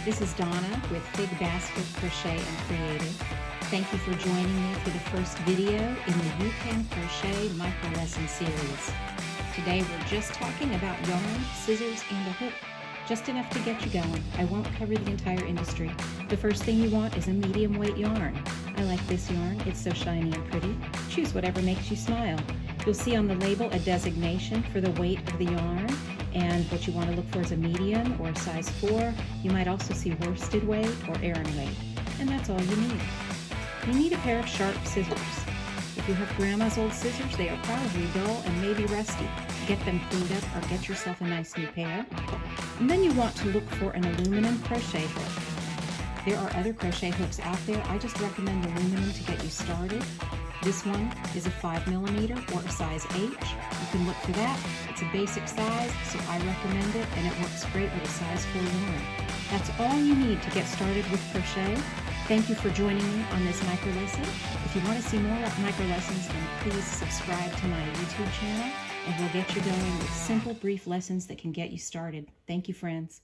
This is Donna with Fig Basket Crochet and Creative. Thank you for joining me for the first video in the You Can Crochet Microlesson series. Today we're just talking about yarn, scissors, and a hook. Just enough to get you going. I won't cover the entire industry. The first thing you want is a medium weight yarn. I like this yarn. It's so shiny and pretty. Choose whatever makes you smile. You'll see on the label a designation for the weight of the yarn, and what you want to look for is a medium or a size 4. You might also see worsted weight or aran weight, and that's all you need. You need a pair of sharp scissors. If you have grandma's old scissors, they are probably dull and maybe rusty. Get them cleaned up or get yourself a nice new pair. And then you want to look for an aluminum crochet hook. There are other crochet hooks out there. I just recommend aluminum to get you started. This one is a 5mm or a size H. You can look for that. It's a basic size, so I recommend it, and it works great with a size 4 yarn. That's all you need to get started with crochet. Thank you for joining me on this micro lesson. If you want to see more micro lessons, then please subscribe to my YouTube channel, and we'll get you going with simple, brief lessons that can get you started. Thank you, friends.